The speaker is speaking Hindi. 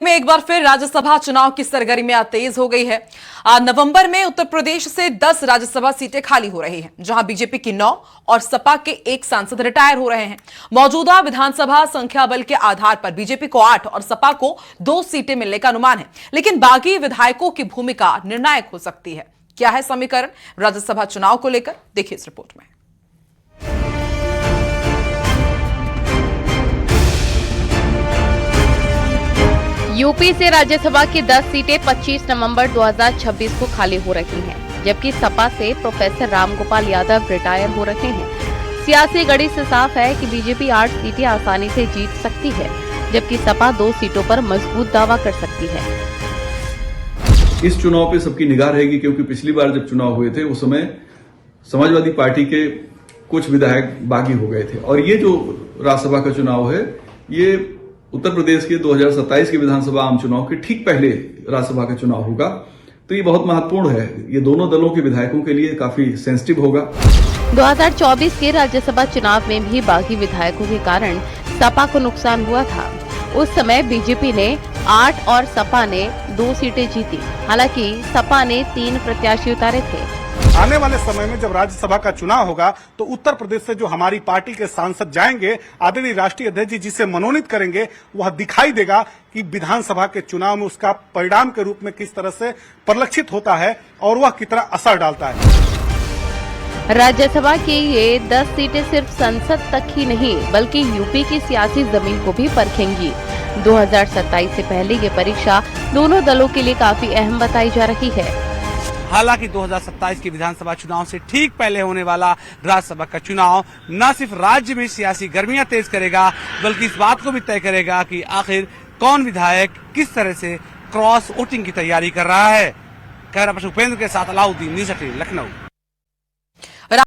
में एक बार फिर राज्यसभा चुनाव की सरगर्मियां तेज हो गई है। नवंबर में उत्तर प्रदेश से 10 राज्यसभा सीटें खाली हो रही हैं, जहां बीजेपी की 9 और सपा के 1 सांसद रिटायर हो रहे हैं। मौजूदा विधानसभा संख्या बल के आधार पर बीजेपी को 8 और सपा को 2 सीटें मिलने का अनुमान है, लेकिन बागी विधायकों की भूमिका निर्णायक हो सकती है। क्या है समीकरण राज्यसभा चुनाव को लेकर, देखिए इस रिपोर्ट में। यूपी से राज्यसभा की 10 सीटें 25 नवंबर 2026 को खाली हो रही हैं, जबकि सपा से प्रोफेसर रामगोपाल यादव रिटायर हो रहे हैं। सियासी गणित से साफ है कि बीजेपी 8 सीटें आसानी से जीत सकती है, जबकि सपा 2 सीटों पर मजबूत दावा कर सकती है। इस चुनाव पे सबकी निगाह रहेगी, क्योंकि पिछली बार जब चुनाव हुए थे उस समय समाजवादी पार्टी के कुछ विधायक बागी हो गए थे, और ये जो राज्यसभा का चुनाव है ये उत्तर प्रदेश के 2027 के विधानसभा आम चुनाव के ठीक पहले राज्यसभा का चुनाव होगा, तो ये बहुत महत्वपूर्ण है। ये दोनों दलों के विधायकों के लिए काफी सेंसिटिव होगा। 2024 के राज्यसभा चुनाव में भी बागी विधायकों के कारण सपा को नुकसान हुआ था। उस समय बीजेपी ने 8 और सपा ने 2 सीटें जीती। हालांकि सपा ने 3 प्रत्याशी उतारे थे। आने वाले समय में जब राज्यसभा का चुनाव होगा तो उत्तर प्रदेश से जो हमारी पार्टी के सांसद जाएंगे, आदरणीय राष्ट्रीय अध्यक्ष जी जिसे मनोनीत करेंगे, वह दिखाई देगा कि विधानसभा के चुनाव में उसका परिणाम के रूप में किस तरह से परिलक्षित होता है और वह कितना असर डालता है। राज्यसभा की ये 10 सीटें सिर्फ संसद तक ही नहीं, बल्कि यूपी की सियासी जमीन को भी परखेंगी। 2027 से पहले ये परीक्षा दोनों दलों के लिए काफी अहम बताई जा रही है। हालांकि 2027 के विधानसभा चुनाव से ठीक पहले होने वाला राज्यसभा का चुनाव न सिर्फ राज्य में सियासी गर्मियां तेज करेगा, बल्कि इस बात को भी तय करेगा कि आखिर कौन विधायक किस तरह से क्रॉस वोटिंग की तैयारी कर रहा है। कैमरा पर्सन उपेंद्र के साथ अलाउद्दीन, न्यूज़ 18 लखनऊ।